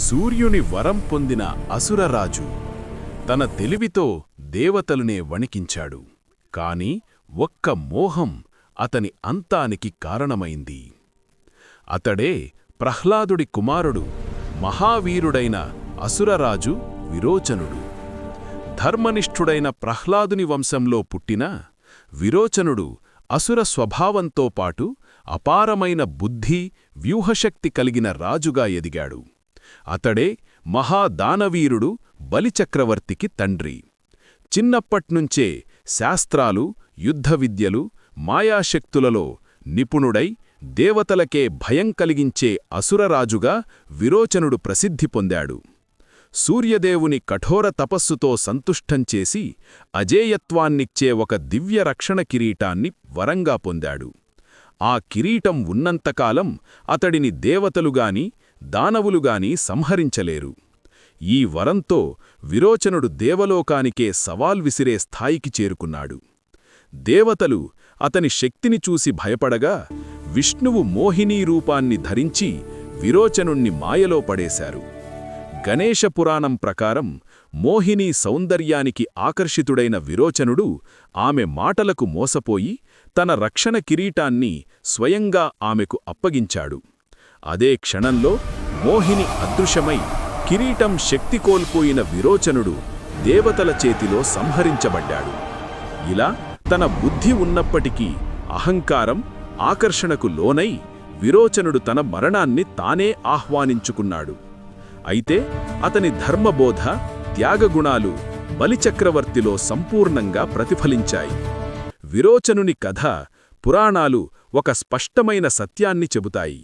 సూర్యుని వరం పొందిన అసురరాజు తన తెలివితో దేవతలునే వణికించాడు. కాని ఒక్క మోహం అతని అంతానికి కారణమైంది. అతడే ప్రహ్లాదుడి కుమారుడు, మహావీరుడైన అసురరాజు విరోచనుడు. ధర్మనిష్ఠుడైన ప్రహ్లాదుని వంశంలో పుట్టిన విరోచనుడు అసుర స్వభావంతో పాటు అపారమైన బుద్ధి, వ్యూహశక్తి కలిగిన రాజుగా ఎదిగాడు. అతడే మహాదానవీరుడు బలిచక్రవర్తికి తండ్రి. చిన్నప్పట్నుంచే శాస్త్రాలు, యుద్ధవిద్యలు, మాయాశక్తులలో నిపుణుడై దేవతలకే భయం కలిగించే అసురరాజుగా విరోచనుడు ప్రసిద్ధి పొందాడు. సూర్యదేవుని కఠోర తపస్సుతో సంతుష్టం చేసి అజేయత్వాన్నిచ్చే ఒక దివ్య రక్షణ కిరీటాన్ని వరంగా పొందాడు. ఆ కిరీటం ఉన్నంతకాలం అతడిని దేవతలుగాని దానవులుగాని సంహరించలేరు. ఈ వరంతో విరోచనుడు దేవలోకానికే సవాల్ విసిరే స్థాయికి చేరుకున్నాడు. దేవతలు అతని శక్తిని చూసి భయపడగా విష్ణువు మోహినీ రూపాన్ని ధరించి విరోచనుణ్ణి మాయలో పడేశారు. గణేశ పురాణం ప్రకారం మోహినీ సౌందర్యానికి ఆకర్షితుడైన విరోచనుడు ఆమె మాటలకు మోసపోయి తన రక్షణ కిరీటాన్ని స్వయంగా ఆమెకు అప్పగించాడు. అదే క్షణంలో మోహిని అదృశ్యమై కిరీటం శక్తి కోల్పోయిన విరోచనుడు దేవతల చేతిలో సంహరించబడ్డాడు. ఇలా తన బుద్ధి ఉన్నప్పటికీ అహంకారం, ఆకర్షణకు లోనై విరోచనుడు తన మరణాన్ని తానే ఆహ్వానించుకున్నాడు. అయితే అతని ధర్మబోధ, త్యాగగుణాలు బలిచక్రవర్తిలో సంపూర్ణంగా ప్రతిఫలించాయి. విరోచనుని కథ, పురాణాలు ఒక స్పష్టమైన సత్యాన్ని చెబుతాయి.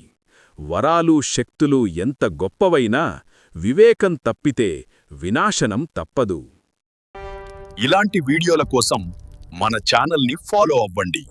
వరాలు, శక్తులు ఎంత గొప్పవైనా వివేకం తప్పితే వినాశనం తప్పదు. ఇలాంటి వీడియోల కోసం మన ఛానల్ని ఫాలో అవ్వండి.